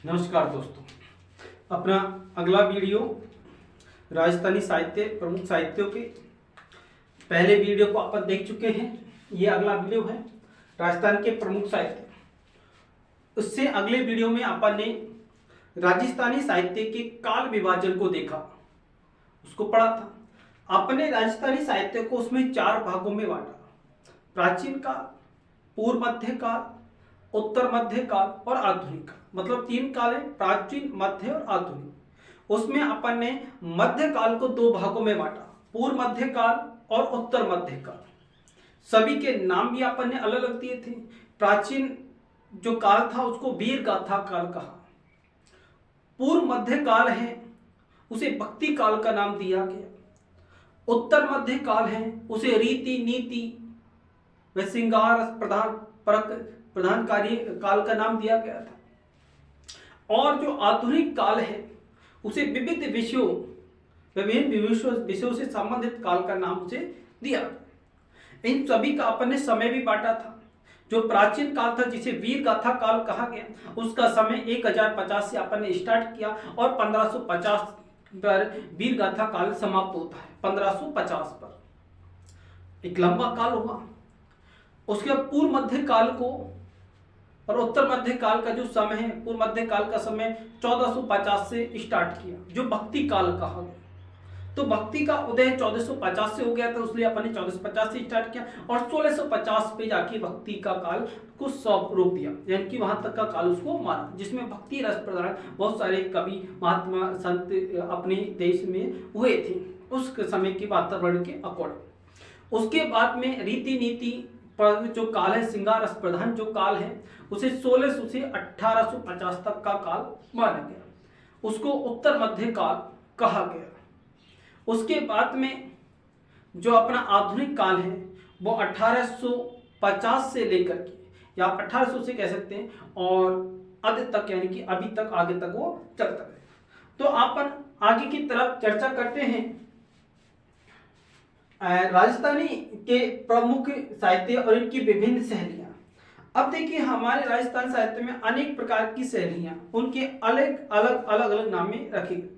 नमस्कार दोस्तों, अपना अगला वीडियो राजस्थानी साहित्य प्रमुख साहित्यों के पहले वीडियो को अपन देख चुके हैं। ये अगला वीडियो है राजस्थान के प्रमुख साहित्य। उससे अगले वीडियो में अपन ने राजस्थानी साहित्य के काल विभाजन को देखा, उसको पढ़ा था। अपने राजस्थानी साहित्य को उसमें 4 भागों में बांटा: प्राचीन काल, पूर्व मध्य काल, उत्तर मध्य काल और आधुनिक काल। मतलब 3 काल है, प्राचीन, मध्य और आधुनिक। उसमें अपन ने मध्य काल को 2 भागों में बांटा: पूर्व मध्य काल और उत्तर मध्य काल। सभी के नाम भी अपन ने अलग अलग दिए थे। प्राचीन जो काल था उसको वीर गाथा काल कहा। पूर्व मध्य काल है उसे भक्ति काल का नाम दिया गया। उत्तर मध्य काल है उसे रीति नीति व श्रृंगार प्रधान कार्य काल का नाम दिया गया था। और जो आधुनिक काल है उसे विविध विभिन्न विषयों से संबंधित काल का नाम उसे दिया। इन सभी का अपन ने समय भी बांटा था। जो प्राचीन काल था जिसे वीर गाथा काल कहा गया, उसका समय 1050 से अपन ने स्टार्ट किया और 1550 पर वीर गाथा काल समाप्त होता है। 1550 पर एक लंबा काल हुआ। उसके बाद पूर्व मध्य काल को और उत्तर मध्य काल का जो समय है, पूर्व मध्य काल का समय 1450 से स्टार्ट किया, जो भक्ति काल कहा गया। तो भक्ति का उदय 1450 से हो गया था, इसलिए अपन ने 1450 से स्टार्ट किया और 1650 पे जाके भक्ति का काल को सब रोक दिया, यानी कि वहां तक का काल उसको माना, जिसमें भक्ति रस प्रधान बहुत सारे कवि महात्मा संत अपने देश में हुए थे उस समय के वातावरण के अकॉर्डिंग। उसके बाद में रीति नीति पर जो काल है, श्रृंगार रस प्रधान जो काल है, उसे 1600 से 1850 तक का काल माना गया। उसको उत्तर मध्य काल कहा गया। उसके बाद में जो अपना आधुनिक काल है वो 1850 से लेकर के या 1800 से कह सकते हैं और आगे तक, यानी कि अभी तक आगे तक वो चलता है। तो अपन आगे की तरफ चर्चा करते हैं राजस्थानी के प्रमुख साहित्य और इनकी विभिन्न शैलियां। अब देखिए, हमारे राजस्थान साहित्य में अनेक प्रकार की शैलियां, उनके अलग अलग नाम में रखे गए।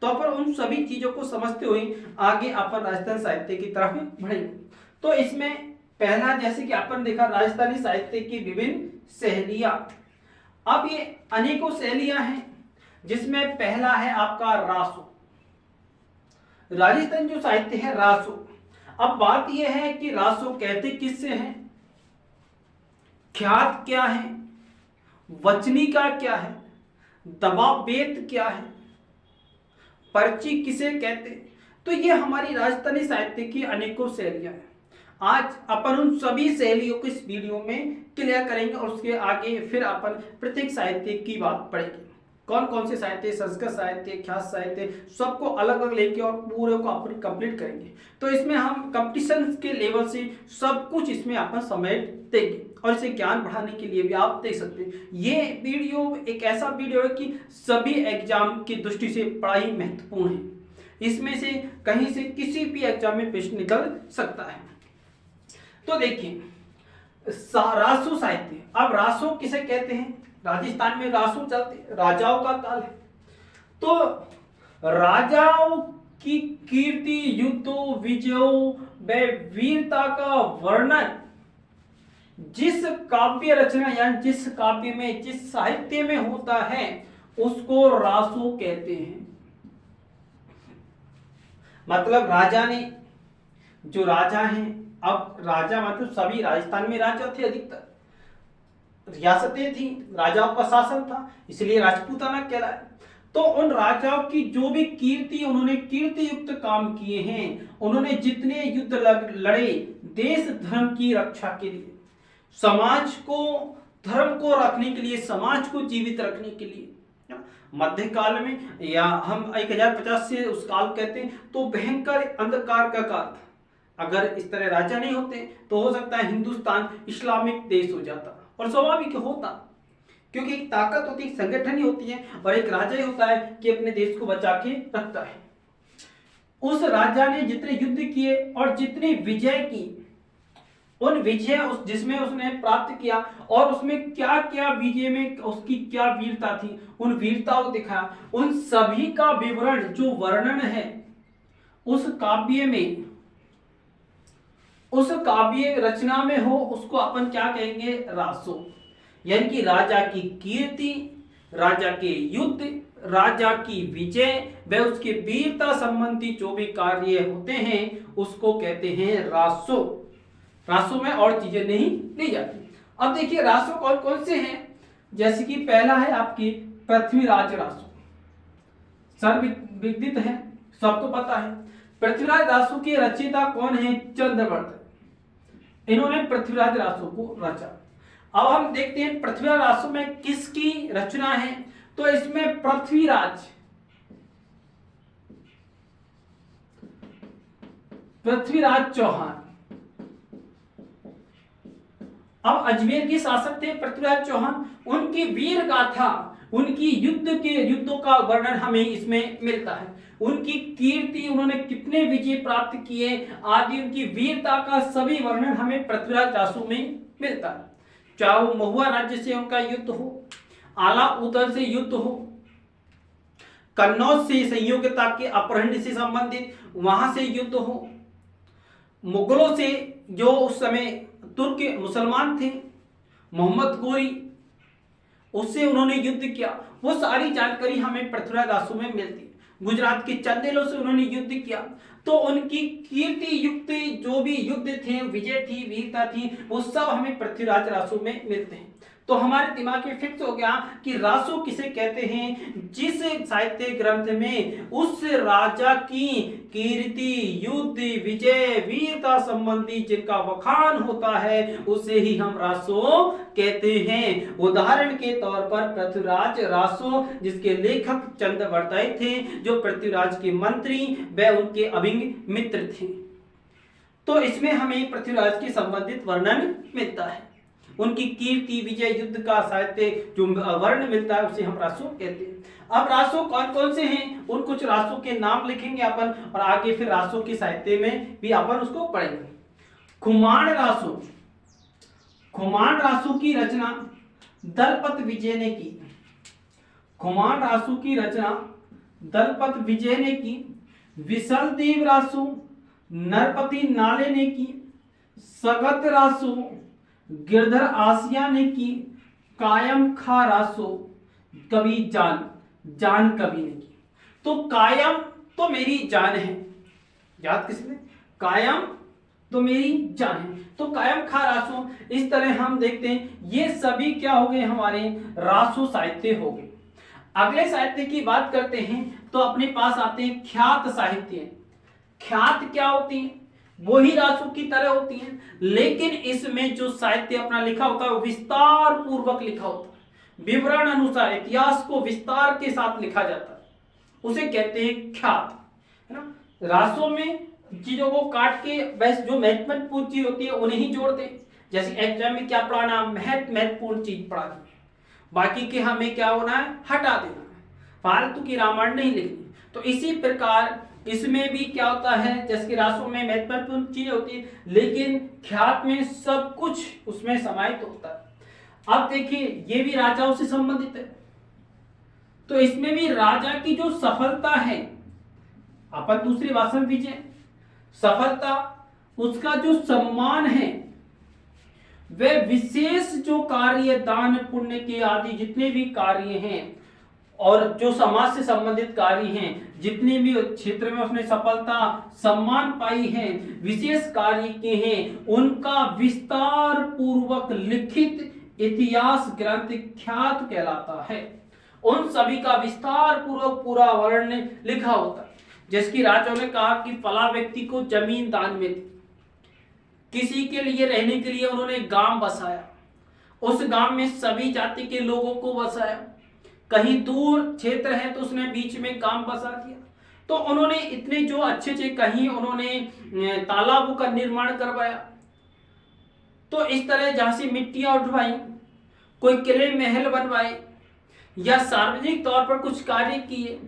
तो अपन उन सभी चीजों को समझते हुए आगे अपन राजस्थान साहित्य की तरफ बढ़ेंगे। तो इसमें पहला, जैसे कि अपन देखा, राजस्थानी साहित्य की विभिन्न शैलियां। अब ये अनेकों शैलियां हैं, जिसमें पहला है आपका रासो। राजस्थान जो साहित्य है रासो। अब बात यह है कि रासो कहते किससे हैं, ख्यात क्या है, वचनी का क्या है, दबाव वेद क्या है, पर्ची किसे कहते। तो ये हमारी राजस्थानी साहित्य की अनेकों शैलियां हैं। आज अपन उन सभी शैलियों को इस वीडियो में क्लियर करेंगे और उसके आगे फिर अपन प्रत्येक साहित्य की बात पढ़ेंगे। कौन कौन से साहित्य, संस्कृत साहित्य, ख्यात साहित्य, सबको अलग अलग लेके और पूरे को अपन कंप्लीट करेंगे। तो इसमें हम कंपटीशन के लेवल से सब कुछ इसमें अपन समेट देंगे और इसे ज्ञान बढ़ाने के लिए भी आप देख सकते हैं। ये वीडियो एक ऐसा वीडियो है कि सभी एग्जाम की दृष्टि से बड़ा ही महत्वपूर्ण है। इसमें से कहीं से किसी भी एग्जाम में प्रश्न निकल सकता है। तो देखिए, रासो साहित्य। अब रासो किसे कहते हैं? राजस्थान में रासो चलते, राजाओं का काल है। तो राजाओं की कीर्ति, युद्धों, विजयों व वीरता का वर्णन जिस काव्य रचना या जिस काव्य में, जिस साहित्य में होता है, उसको रासो कहते हैं। मतलब राजा ने, जो राजा हैं, अब राजा मतलब सभी, राजस्थान में राजा थे, अधिकतर रियासतें थी, राजाओं का शासन था, इसलिए राजपूताना कहलाए। तो उन राजाओं की जो भी कीर्ति, उन्होंने कीर्ति युक्त काम किए हैं, उन्होंने जितने युद्ध लड़े देश धर्म की रक्षा के लिए, समाज को, धर्म को रखने के लिए, समाज को जीवित रखने के लिए। मध्यकाल में, या हम 1050 से उस काल कहते हैं, तो भयंकर अंधकार का काल था। अगर इस तरह राजा नहीं होते तो हो सकता है हिंदुस्तान इस्लामिक देश हो जाता, और स्वाभाविक होता, क्योंकि एक ताकत होती है, संगठन ही होती है, और एक राजा ही होता है कि अपने देश को बचा के रखता है। उस राजा ने जितने युद्ध किए और जितनी विजय की, उन विजय उस जिसमें उसने प्राप्त किया और उसमें क्या क्या विजय में उसकी क्या वीरता थी, उन वीरता को दिखाया। उन सभी का विवरण जो वर्णन है उस काव्य में, उस काव्य रचना में हो, उसको अपन क्या कहेंगे, रासो। यानी कि राजा की कीर्ति, राजा के युद्ध, राजा की विजय व उसके वीरता संबंधी जो भी कार्य होते हैं उसको कहते हैं रासो। रासो में और चीजें नहीं ली जाती। अब देखिए रासो कौन कौन से हैं, जैसे कि पहला है आपकी पृथ्वीराज रासो, सर्वविदित है, सबको पता है। पृथ्वीराज रासो के रचयिता कौन है, चंद्रवर्त, इन्होंने पृथ्वीराज रासो को रचा। अब हम देखते हैं पृथ्वीराज रासो में किसकी रचना है, तो इसमें पृथ्वीराज चौहान। अब अजमेर के शासक थे पृथ्वीराज चौहान, उनकी वीर गाथा, उनकी युद्धों का वर्णन हमें इसमें मिलता है। उनकी कीर्ति, उन्होंने कितने विजय प्राप्त किए आदि, उनकी वीरता का सभी वर्णन हमें पृथ्वीराज रासो में मिलता है। चाहे वो महुआ राज्य से उनका युद्ध हो, आला उदल से युद्ध हो, कन्नौज से संयोगिता के अपहरण से संबंधित वहां से युद्ध हो, मुगलों से जो उस समय तुर्क मुसलमान थे, मोहम्मद गोरी, उससे उन्होंने युद्ध किया, वो सारी जानकारी हमें पृथ्वीराज रासो में मिलती है। गुजरात के चंदेलों से उन्होंने युद्ध किया, तो उनकी कीर्ति युक्त जो भी युद्ध थे, विजय थी, वीरता थी, वो सब हमें पृथ्वीराज रासो में मिलते हैं। तो हमारे दिमाग में फिक्स हो गया कि रासो किसे कहते हैं, जिस साहित्य ग्रंथ में उस राजा की कीर्ति, युद्ध, विजय, वीरता संबंधी जिनका वखान होता है उसे ही हम रासो कहते हैं। उदाहरण के तौर पर पृथ्वीराज रासो, जिसके लेखक चंद्रवर्ताई थे, जो पृथ्वीराज के मंत्री व उनके अभिन्न मित्र थे। तो इसमें हमें पृथ्वीराज के संबंधित वर्णन मिलता है, उनकी कीर्ति, विजय, युद्ध का साहित्य जो वर्ण मिलता है उसे हम रासो कहते हैं। अब रासो कौन कौन से हैं, उन कुछ रासो के नाम लिखेंगे अपन और आगे फिर रासो के साहित्य में भी अपन उसको पढ़ेंगे। खुमान रासो, खुमान रासो की रचना दलपत विजय ने की। खुमान रासो की रचना दलपत विजय ने की। विशल देव रासो नरपति नाले ने की। सगत रासो गिरधर आसिया ने की। कायम खा रासो कवि जान कवि ने की। तो कायम तो मेरी जान है, याद किसने, कायम तो मेरी जान है, तो कायम खा रासो। इस तरह हम देखते हैं ये सभी क्या हो गए, हमारे रासो साहित्य हो गए। अगले साहित्य की बात करते हैं तो अपने पास आते हैं ख्यात साहित्य। ख्यात क्या होती है, वो ही रासो की तरह होती हैं, लेकिन इसमें जो साहित्य अपना लिखा होता है वो विस्तार पूर्वक लिखा होता है, विवरण अनुसार इतिहास को विस्तार के साथ लिखा जाता है, उसे कहते हैं ख्यात, है ना। रासो में चीजों को काट के बस जो महत्वपूर्ण चीज होती है उन्हें ही जोड़ दे। जैसे एग्जाम में क्या पढ़ाना, महत्वपूर्ण चीज पढ़ानी, बाकी के हमें क्या होना है, हटा देना है, फालतू की रामायण नहीं लिखनी। तो इसी प्रकार इसमें भी क्या होता है, जैसे कि रासो में महत्वपूर्ण चीज होती है लेकिन ख्यात में सब कुछ उसमें समाहित होता है। अब देखिए ये भी राजाओं से संबंधित है, तो इसमें भी राजा की जो सफलता है, अपन दूसरी भाषा में विजय, सफलता, उसका जो सम्मान है, वे विशेष जो कार्य, दान पुण्य के आदि जितने भी कार्य हैं और जो समाज से संबंधित कार्य हैं, जितने भी क्षेत्र में उसने सफलता सम्मान पाई है, विशेष कार्य के हैं, उनका विस्तार पूर्वक लिखित इतिहास ग्रंथ ख्यात कहलाता है। उन सभी का विस्तार पूर्वक पूरा वर्णन लिखा होता है। जिसकी राजाओं ने कहा कि फला व्यक्ति को जमीन दान में दी, किसी के लिए रहने के लिए उन्होंने गांव बसाया, उस गांव में सभी जाति के लोगों को बसाया, कहीं दूर क्षेत्र है तो उसने बीच में गांव बसा दिया। तो उन्होंने इतने जो अच्छे कहीं उन्होंने तालाबों का निर्माण करवाया, तो इस तरह जहां से मिट्टियां उठवाई, कोई किले महल बनवाए या सार्वजनिक तौर पर कुछ कार्य किए,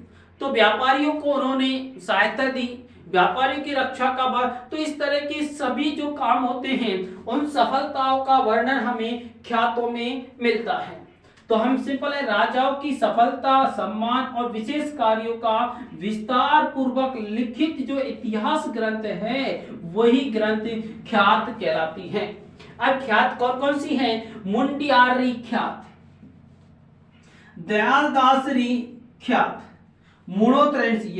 तो व्यापारियों को उन्होंने सहायता दी व्यापारी की रक्षा का भार। तो इस तरह के सभी जो काम होते हैं उन सफलताओं का वर्णन हमें ख्यातों में मिलता है। तो हम सिंपल है, राजाओं की सफलता, सम्मान और विशेष कार्यों का विस्तार पूर्वक लिखित जो इतिहास ग्रंथ है वही ग्रंथ ख्यात कहलाती है। अब ख्यात कौन कौन सी है? मुंडियारी ख्यात, दयालदासरी ख्यात, मुणोत्रयंसी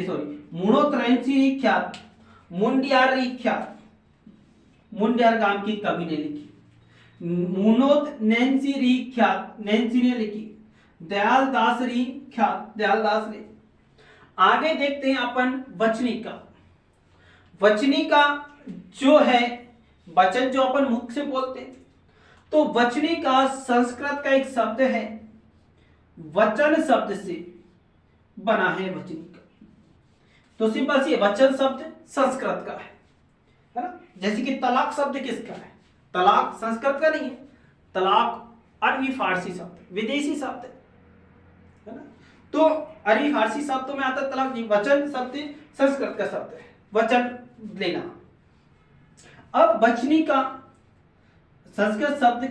ख्यात, मुंडियारी ख्यात, मुंडियार गांव की कवि ने लिखी, मुनोत ख्यात नैन्सी ने लिखी, दयालदासरी ख्यात दयालदास ने। आगे देखते हैं अपन वचनिका। वचनिका जो है वचन जो अपन मुख से बोलते हैं, तो वचनिका संस्कृत का एक शब्द है, वचन शब्द से बना है वचनिका। तो सिंपल सी वचन शब्द संस्कृत का है ना। जैसे कि तलाक शब्द किसका है? तलाक संस्कृत का नहीं है, तलाक अरबी फारसी शब्द, विदेशी शब्द है ना। तो अरबी फारसी शब्दों में आता है तलाक। वचन शब्द संस्कृत का शब्द है, वचन लेना। अब वचनिका संस्कृत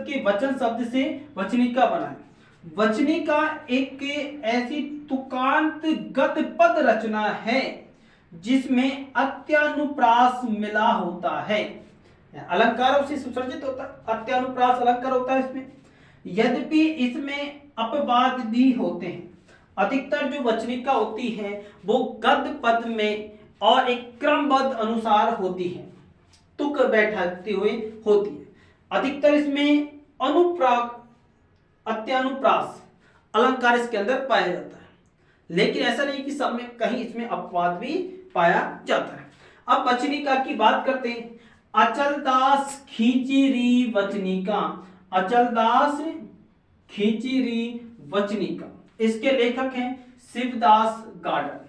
के वचन शब्द से वचनिका बना है। वचनिका एक ऐसी तुकांत गद पद रचना है जिसमें अत्यानुप्रास मिला होता है, अलंकारों से सुसज्जित होता है, अत्यानुप्रास अलंकार होता है इसमें। यद्यपि इसमें अपवाद भी होते हैं। अधिकतर जो वचनिका होती है वो गद पद में और एक क्रमबद्ध अनुसार होती है, तुक बैठाते हुए होती है। अधिकतर इसमें अत्यानुप्रास अलंकार इसके अंदर पाया जाता है, लेकिन ऐसा नहीं कि सब में, कहीं इसमें अपवाद भी पाया जाता है। अब वचनिका की बात करते हैं। अचलदास खींचीरी वचनिका, अचलदास खींचीरी वचनिका, इसके लेखक हैं शिवदास गार्डन।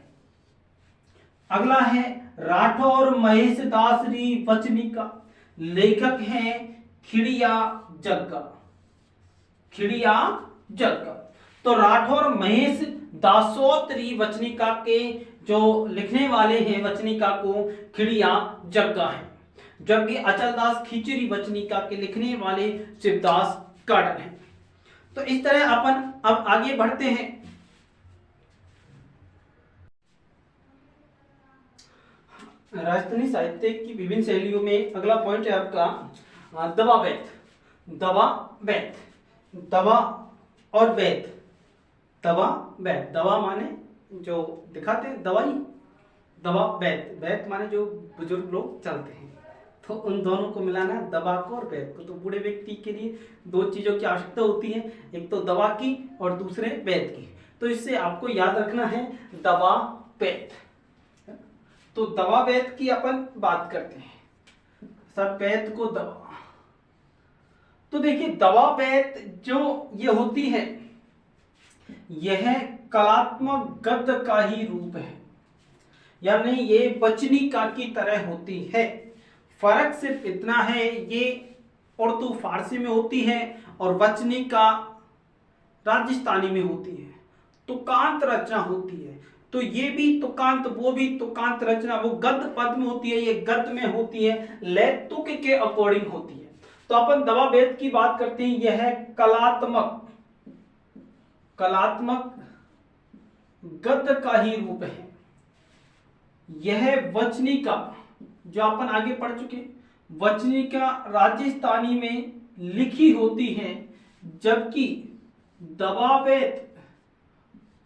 अगला है राठौर महेश दासरी वचनिका, लेखक हैं खिड़िया जग्गा, खिड़िया जग्गा। तो राठौर महेश दासोत्री वचनिका के जो लिखने वाले हैं वचनिका को खिड़िया जग्गा है, जबकि अचलदास खींचीरी वचनिका के लिखने वाले शिवदास गार्डन है। तो इस तरह अपन अब आगे बढ़ते हैं। राजस्थानी साहित्य की विभिन्न शैलियों में अगला पॉइंट है आपका दवा बैत। दवा बैत, दवा और बैत, दवा बैत, दवा माने जो दिखाते हैं दवाई, दवा बैत, बैत माने जो बुजुर्ग लोग चलते हैं। तो उन दोनों को मिलाना, दवा को और बैत को। तो बूढ़े व्यक्ति के लिए दो चीजों की आवश्यकता होती है, एक तो दवा की और दूसरे बैत की। तो इससे आपको याद रखना है दवा बैत। तो दवा बैत की अपन बात करते हैं, सब बैत को दवा। तो देखिए दवा बैत जो ये होती है यह कलात्मक गद्य का ही रूप है, यानी ये वचनिका की तरह होती है। फर्क सिर्फ इतना है, ये उर्दू फारसी में होती है और वचनिका राजस्थानी में होती है, तुकांत रचना होती है। तो ये भी तुकांत, वो भी तुकांत रचना, वो गद्य पद में होती है, ये गद्य में होती है, लय तुक के अकॉर्डिंग होती है। तो अपन दवा बैत की बात करते हैं, यह है कलात्मक गद्य का ही रूप है। यह वचनिका जो अपन आगे पढ़ चुके, वचनिका राजस्थानी में लिखी होती है, जबकि दवा बैत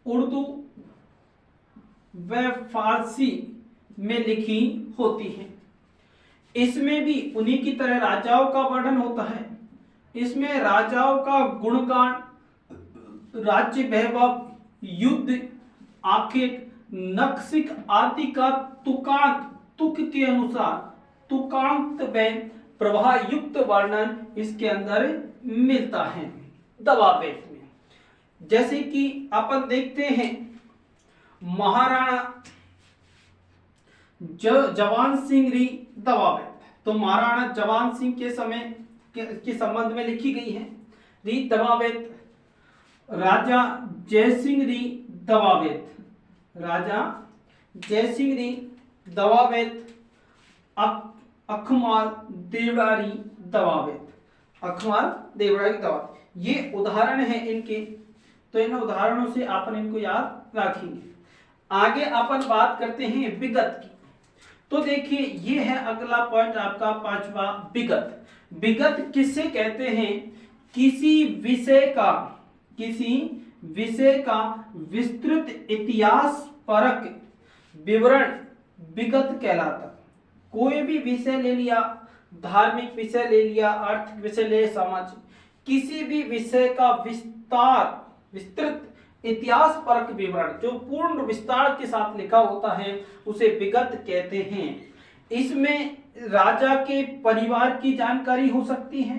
उर्दू व फारसी में लिखी होती है। इसमें भी उन्हीं की तरह राजाओं का वर्णन होता है। इसमें राजाओं का गुणगान, राज्य वैभव, युद्ध, आखेट, नक्सिक आदि का तुकांत, तुक के अनुसार तुकांत व प्रवाह युक्त वर्णन इसके अंदर मिलता है दवा बैत में। जैसे कि अपन देखते हैं महाराणा जवान सिंह री दवा बैत। तो महाराणा जवान सिंह के समय के संबंध में लिखी गई है री दवा बैत। राजा जय सिंह री दवा बैत, राजा जय सिंह री दवावेत, अखमाल देवड़ारी दवावेत, अखमाल देवड़ारी दवा, ये उदाहरण है इनके। तो इन उदाहरणों से अपन इनको याद रखेंगे। आगे अपन बात करते हैं विगत की। तो देखिए ये है अगला पॉइंट आपका पांचवा, विगत। विगत किससे कहते हैं? किसी विषय का विस्तृत इतिहास परक विवरण विगत कहलाता। कोई भी विषय ले लिया, धार्मिक विषय ले लिया, आर्थिक विषय ले, सामाजिक, किसी भी विषय का विस्तृत इतिहास परक विवरण जो पूर्ण विस्तार के साथ लिखा होता है उसे विगत कहते हैं। इसमें राजा के परिवार की जानकारी हो सकती है,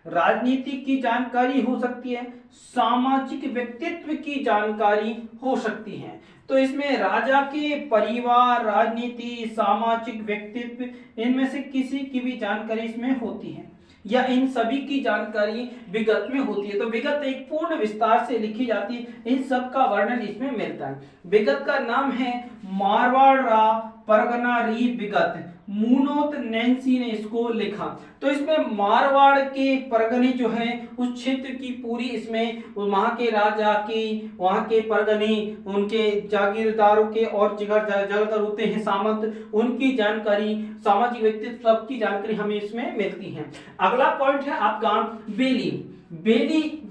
राजनीति की जानकारी हो सकती है, सामाजिक व्यक्तित्व की जानकारी हो सकती है। तो इसमें राजा के परिवार, राजनीति, सामाजिक व्यक्तित्व, इनमें से किसी की भी जानकारी इसमें होती है या इन सभी की जानकारी विगत में होती है। तो विगत एक पूर्ण विस्तार से लिखी जाती है, इन सब का वर्णन इसमें मिलता है। विगत का नाम है मारवाड़ रा परगना री विगत, मुनोत नैन्सी ने इसको लिखा। तो इसमें मारवाड़ के परगने जो हैं उस क्षेत्र की पूरी, इसमें वहां के राजा की, वहां के परगने, उनके जागीरदारों के और जगह होते हैं सामंत, उनकी जानकारी, सामाजिक व्यक्तित्व सबकी जानकारी हमें इसमें मिलती है। अगला पॉइंट है आपका बेली।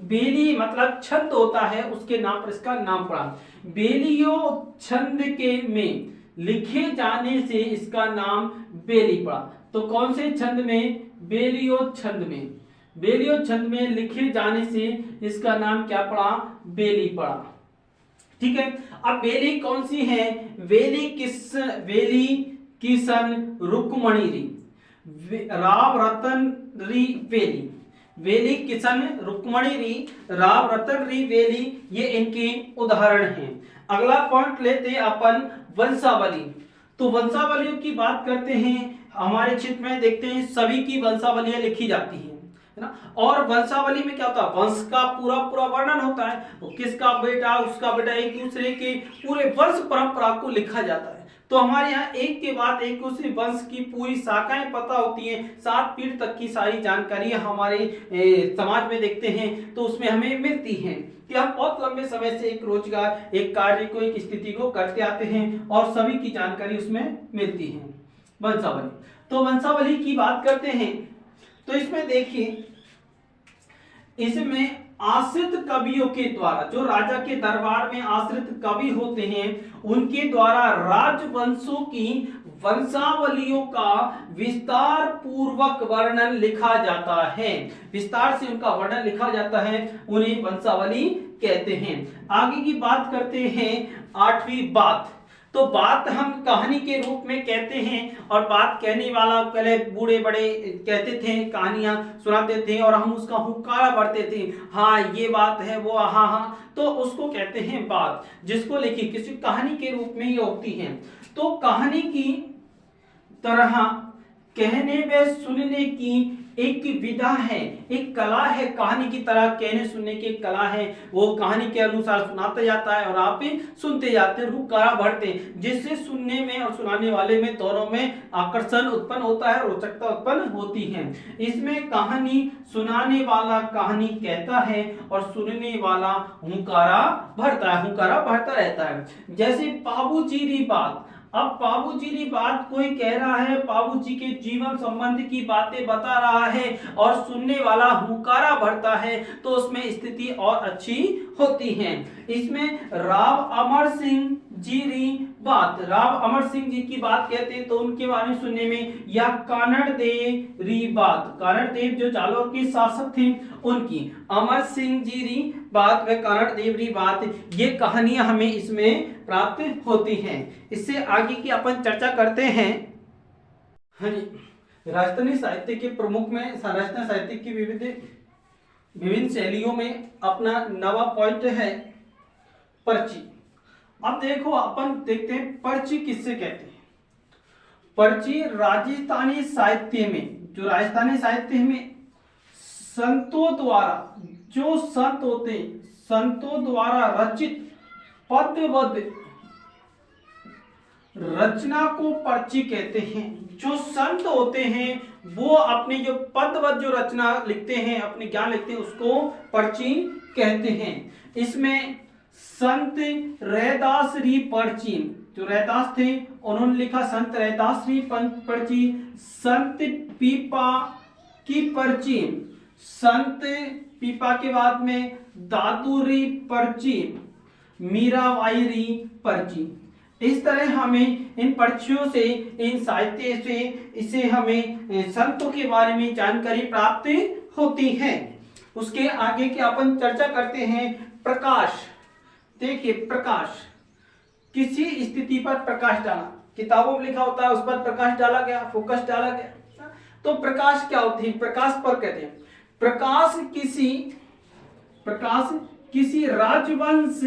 बेली मतलब छंद होता है, उसके नाम पर इसका नाम पड़ा। बेलियो छंद के में लिखे जाने से इसका नाम बेली पड़ा। तो कौन से छंद में? बेलियो छंद में। बेलियो छंद में लिखे जाने से इसका नाम क्या पड़ा? बेली पड़ा। ठीक है। अब बेली कौन सी है? वेली किसन रुक्मणी री, राव रतन री वेली, वेली किसन रुक्मणी री, राव रतन री वेली, ये इनके उदाहरण हैं। अगला पॉइंट लेते हैं अपन वंशावली। तो वंशावलियों की बात करते हैं। हमारे क्षेत्र में देखते हैं सभी की वंशावलियां लिखी जाती हैं, है ना। और वंशावली में क्या होता है? वंश का पूरा वर्णन होता है, तो किसका बेटा, उसका बेटा, एक दूसरे के पूरे वंश परंपरा को लिखा जाता है। तो हमारे यहाँ एक के बाद एक उसी वंश की पूरी शाखाएं पता होती हैं, 7 पीढ़ी तक की सारी जानकारी हमारे समाज में देखते हैं तो उसमें हमें मिलती हैं कि हम बहुत लंबे समय से एक रोजगार, एक कार्य को, एक स्थिति को करते आते हैं और सभी की जानकारी उसमें मिलती है। वंशावली, तो वंशावली की बात करते हैं तो इसमें देखिए, इसमें आश्रित कवियों के द्वारा, जो राजा के दरबार में आश्रित कवि होते हैं उनके द्वारा राजवंशों की वंशावलियों का विस्तार पूर्वक वर्णन लिखा जाता है। विस्तार से उनका वर्णन लिखा जाता है, उन्हें वंशावली कहते हैं। आगे की बात करते हैं 8वीं बात। तो बात हम कहानी के रूप में कहते हैं और बात कहने वाला पहले बूढ़े बड़े कहते थे, कहानियां सुनाते थे और हम उसका हुक्कारा भरते थे, हाँ ये बात है, वो हाँ हाँ, तो उसको कहते हैं बात, जिसको लिखी किसी कहानी के रूप में ही होती है। तो कहानी की तरह कहने व सुनने की एक विधा है, एक कला है। कहानी की तरह कहने सुनने की एक कला है, वो कहानी के अनुसार सुनाता जाता है और आप सुनते जाते हैं, हुक्कारा भरते हैं, जिससे सुनने में और सुनाने वाले में दोनों में आकर्षण उत्पन्न होता है, रोचकता उत्पन्न होती है। इसमें कहानी सुनाने वाला कहानी कहता है और सुनने वाला हुक्कारा भरता है, हुक्कारा भरता रहता है। जैसे बाबूजी री बात। अब बाबूजी की बात कोई कह रहा है, बाबूजी के जीवन संबंध की बातें बता रहा है और सुनने वाला हुक्कारा भरता है, तो उसमें स्थिति और अच्छी होती है। इसमें राव अमर सिंह जी री बात, राव अमर सिंह जी की बात कहते हैं तो उनके बारे में सुनने में, या कानड़ देव री बात, कानड़ देव जो जालौर के शासक थे उनकी, अमर सिंह जी री बात व कानड़ देव री बात, ये कहानियां हमें इसमें प्राप्त होती हैं। इससे आगे की अपन चर्चा करते हैं। हाँ जी, राजस्थानी साहित्य के प्रमुख में राजस्थानी साहित्य की विभिन्न शैलियों में अपना नवा पॉइंट है पर्ची। अब देखो अपन देखते हैं पर्ची किससे कहते हैं। पर्ची राजस्थानी साहित्य में, जो राजस्थानी साहित्य में संतों द्वारा, जो संत होते हैं, संतों द्वारा रचित रचना को पर्ची कहते हैं। जो संत होते हैं वो अपनी जो पदवत जो रचना लिखते हैं, अपने ज्ञान लिखते हैं, उसको पर्ची कहते हैं। इसमें संत रैदास री पर्ची, जो रैदास थे उन्होंने लिखा संत रैदास री पर्ची। संत पीपा की पर्ची, संत पीपा के बाद में दादूरी पर्ची, मीराबाई री पर्ची। इस तरह हमें इन पर्चियों से, इन साहित्य से, इसे हमें संतों के बारे में जानकारी प्राप्त होती है। उसके आगे की अपन चर्चा करते हैं प्रकाश। देखिए प्रकाश, किसी स्थिति पर प्रकाश डाला, किताबों में लिखा होता है उस पर प्रकाश डाला गया, फोकस डाला गया। तो प्रकाश क्या होती है? प्रकाश पर कहते हैं प्रकाश किसी राजवंश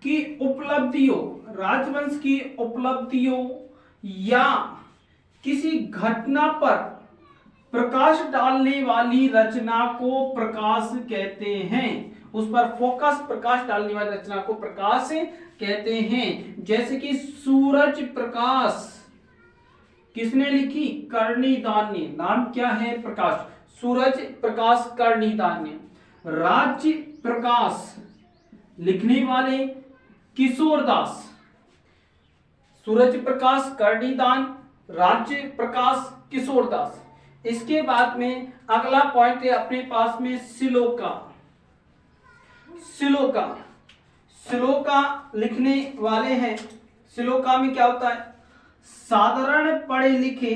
की उपलब्धियों, राजवंश की उपलब्धियों या किसी घटना पर प्रकाश डालने वाली रचना को प्रकाश कहते हैं। उस पर फोकस, प्रकाश डालने वाली रचना को प्रकाश कहते हैं। जैसे कि सूरज प्रकाश किसने लिखी? कर्णिदान ने। नाम क्या है? प्रकाश। सूरज प्रकाश कर्णिदान ने। राज्य प्रकाश लिखने वाले किशोरदास। सूरज प्रकाश कर्णिदान, राज्य प्रकाश किशोरदास। इसके बाद में अगला पॉइंट है अपने पास में श्लोका। श्लोका लिखने वाले हैं। श्लोका में क्या होता है? साधारण पढ़े लिखे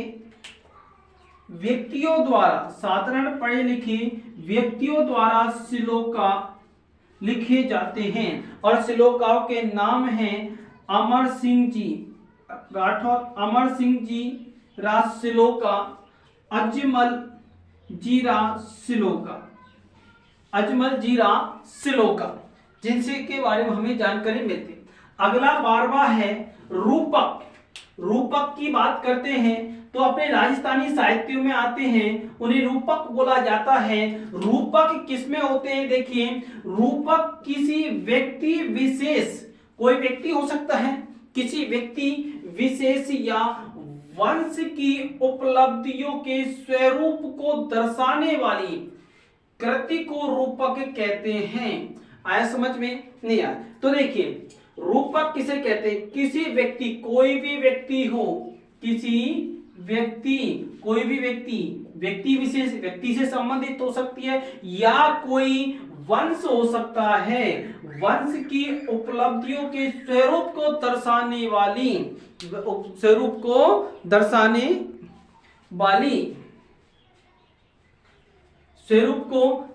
व्यक्तियों द्वारा श्लोका लिखे जाते हैं। और श्लोकाओं के नाम हैं अमर सिंह जी राठौर, अमर सिंह जी श्लोका, अजमल जीरा श्लोका, जिनसे के बारे में हमें जानकारी मिलती है। अगला 12वां है रूपक। रूपक की बात करते हैं तो अपने राजस्थानी साहित्यों में आते हैं, उन्हें रूपक बोला जाता है। रूपक किसमें होते हैं? देखिए, रूपक किसी व्यक्ति विशेष, कोई व्यक्ति हो सकता है, किसी व्यक्ति विशेष या वंश की उपलब्धियों के स्वरूप को दर्शाने वाली कृति को रूपक कहते हैं। आया समझ में? नहीं आया तो देखिए, रूपक किसे कहते हैं? किसी व्यक्ति, कोई भी व्यक्ति हो, किसी व्यक्ति, कोई भी व्यक्ति विशेष, व्यक्ति से संबंधित हो सकती है या कोई वंश हो सकता है, वंश की उपलब्धियों के स्वरूप को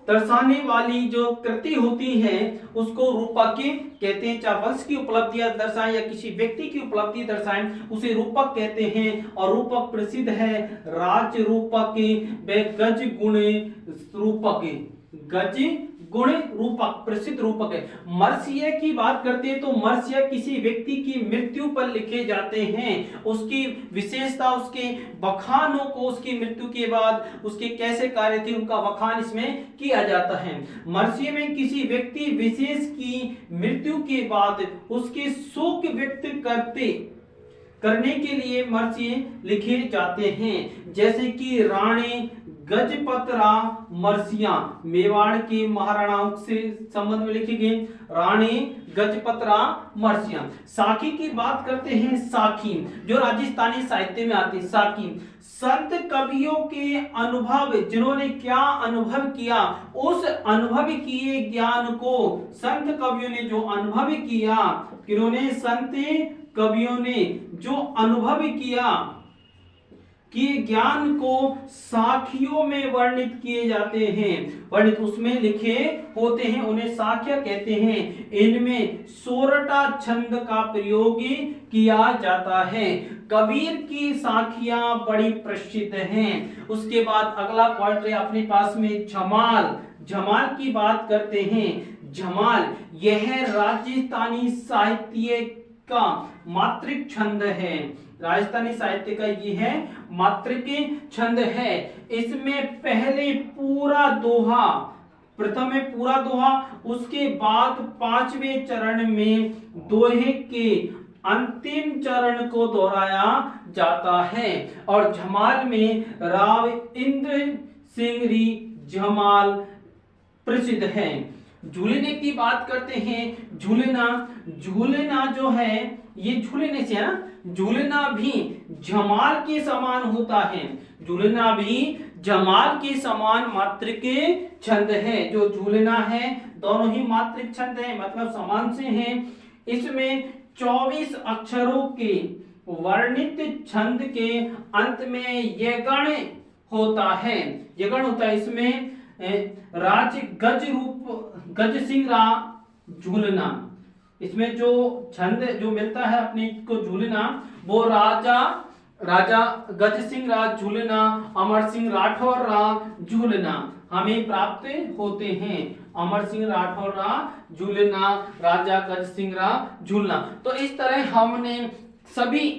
दर्शाने वाली जो कृति होती है उसको रूपक कहते हैं। चाहे वंश की उपलब्धियां दर्शाएं या किसी व्यक्ति की उपलब्धि दर्शाएं, उसे रूपक कहते हैं। और रूपक प्रसिद्ध है राज रूपक व गज गुण रूपक प्रसिद्ध रूपक है। मर्ष्य की बात करते हैं तो मर्ष्य किसी व्यक्ति की मृत्यु पर लिखे जाते हैं, उसकी विशेषता, उसके बखानों को, उसकी मृत्यु के बाद उसके कैसे कार्य थे उनका बखान इसमें किया जाता है। मर्ष्य में किसी व्यक्ति विशेष की मृत्यु के बाद उसके शोक व्यक्त करने के लिए मर्ष्य लिखे जाते हैं। जैसे कि रानी गजपतरा मर्सिया, मेवाड़ के महाराणाओं से संबंध में लिखे गए रानी गजपतरा मर्सिया। साखी की बात करते हैं, साखी जो राजस्थानी साहित्य में आती है। साखी संत कवियों के अनुभव, जिन्होंने क्या अनुभव किया, उस अनुभव किए ज्ञान को संत कवियों ने जो अनुभव किया, किन्होंने? संत कवियों ने जो अनुभव किया कि ज्ञान को साखियों में वर्णित किए जाते हैं, वर्णित उसमें लिखे होते हैं, उन्हें साख्य कहते हैं। इनमें सोरठा छंद का प्रयोग किया जाता है। कबीर की साखियां बड़ी प्रसिद्ध हैं। उसके बाद अगला पॉइंट है अपने पास में झमाल की बात करते हैं। झमाल यह राजस्थानी साहित्य का मातृक छंद है। राजस्थानी साहित्य का ये है मातृक छंद है। इसमें पहले पूरा दोहा, प्रथम में पूरा दोहा, उसके बाद 5वें चरण में दोहे के अंतिम चरण को दोहराया जाता है। और झमाल में राव इंद्र सिंह री झमाल प्रसिद्ध है। झूलने की बात करते हैं। झूलना जो है ये झूलने से है ना, झूलना भी झमाल के समान होता है। झूलना भी झमाल के समान मात्रिक छंद है। जो झूलना है दोनों ही मात्रिक छंद है, मतलब समान से हैं। इसमें 24 अक्षरों के वर्णित छंद के अंत में ये गण होता है। ये गण होता है। इसमें राज गज सिंह रा झूलना, इसमें जो छंद जो मिलता है अपने को झूलना, वो राजा गज सिंह रा झूलना, अमर सिंह राठौर रा झूलना हमें प्राप्त होते हैं। अमर सिंह राठौर रा झूलना, राजा गज सिंह रा झूलना। तो इस तरह हमने सभी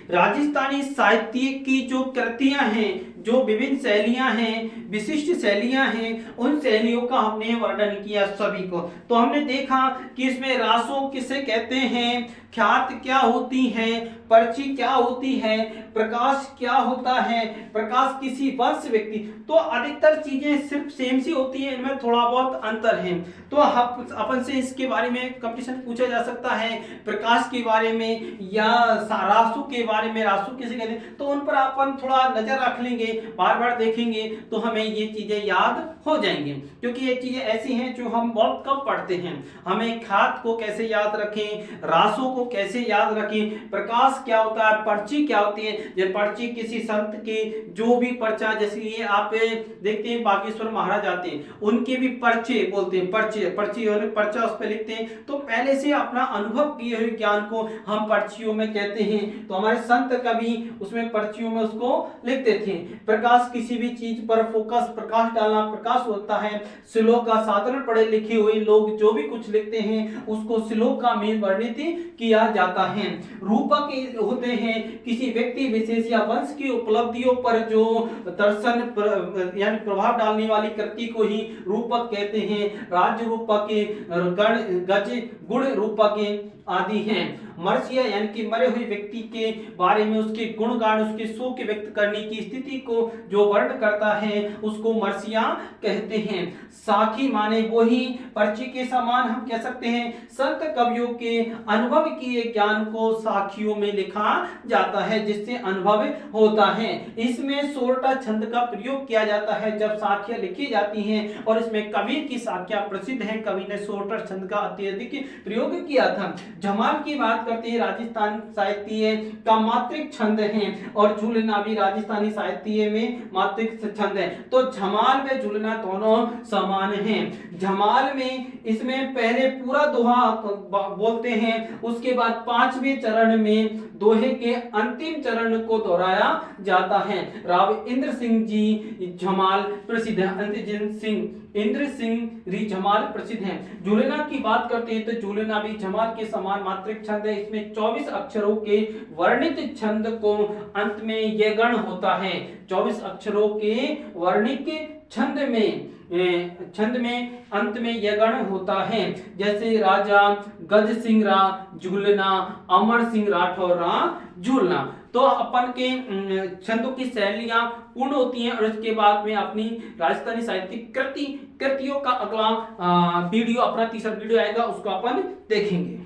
राजस्थानी साहित्य की जो कृतियां हैं, जो विभिन्न शैलियां हैं, विशिष्ट शैलियां हैं, उन शैलियों का हमने वर्णन किया सभी को। तो हमने देखा कि इसमें रासों किसे कहते हैं, ख्यात क्या होती है, पर्ची क्या होती है, प्रकाश क्या होता है, प्रकाश किसी वंश व्यक्ति, तो अधिकतर चीजें सिर्फ सेम सी होती है, इनमें थोड़ा बहुत अंतर है। तो अपन से इसके बारे में कंपटीशन पूछा जा सकता है, प्रकाश के बारे में या रासु के बारे में, रासु किसे कहते हैं, तो उन पर अपन थोड़ा नजर रख लेंगे, बार बार देखेंगे तो हमें ये चीजें याद हो जाएंगी। क्योंकि ये चीजें ऐसी हैं जो हम बहुत कम पढ़ते हैं। हमें ख्यात को कैसे याद रखें, रासों को कैसे याद रखें, प्रकाश क्या होता है, पर्ची क्या होती है। जब पर्ची किसी संत के जो भी पर्चा, जैसे ये आप देखते हैं बागेश्वर महाराज आते हैं, उनके भी पर्चे बोलते हैं, पर्ची और पर्चा उस पर लिखते हैं। तो पहले से अपना अनुभव किए हुए ज्ञान को हम पर्चियों में कहते हैं। तो हमारे संत कभी उसमें पर्चियों में उसको लिखते थे। प्रकाश किसी भी चीज पर फोकस, प्रकाश डालना प्रकाश होता है। श्लोक का साधारण पढ़े लिखे हुए लोग जो भी कुछ लिखते हैं उसको श्लोक का में वर्णित किया जाता है। रूपक होते हैं किसी व्यक्ति विशेष या वंश की उपलब्धियों पर जो दर्शन यानी प्रभाव डालने वाली कृति को ही रूपक कहते हैं। राज्य रूपक, गण, गज, गुण रूपक आदि हैं। मर्सिया यानी कि मरे हुए व्यक्ति के बारे में उसके गुणगान, उसके शोक व्यक्त करने की स्थिति को जो वर्ण करता है उसको मर्सिया कहते हैं। साखी माने वही पर्ची के समान हम कह सकते हैं। संत कवियों के अनुभव किए ज्ञान को साखियों में लिखा जाता है जिससे अनुभव होता है। इसमें सोरठा छंद का प्रयोग किया जाता है जब साखियां लिखी जाती हैं, और इसमें कबीर की साखियां प्रसिद्ध हैं। कवि ने सोरठा छंद का अत्यधिक प्रयोग किया था। झमाल की बात करते हैं, राजस्थान साहित्य का मात्रिक छंद है, और झूलना भी राजस्थानी साहित्य में मात्रिक छंद है। तो झमाल में झूलना दोनों समान हैं। झमाल में इसमें पहले पूरा दोहा बोलते हैं, उसके बाद 5वें चरण में दोहे के अंतिम चरण को दोहराया जाता है। राव इंद्र सिंह जी झमाल प्रसिद्ध है। इंद्र सिंह री झमाल प्रसिद्ध हैं। झूलना की बात करते हैं तो झूलना भी झमाल के समान मात्रिक छंद है। इसमें 24 अक्षरों के वर्णित छंद को अंत में ये गण होता है। 24 अक्षरों के वर्णित छंद में अंत में यह गण होता है। जैसे राजा गज सिंह रा झूलना, अमर सिंह राठौर रा झूलना। तो अपन के छंदों की शैलियां पूर्ण होती हैं, और इसके बाद में अपनी राजस्थानी साहित्यिक कृतियों का अगला वीडियो, अपना तीसरा वीडियो आएगा, उसको अपन देखेंगे।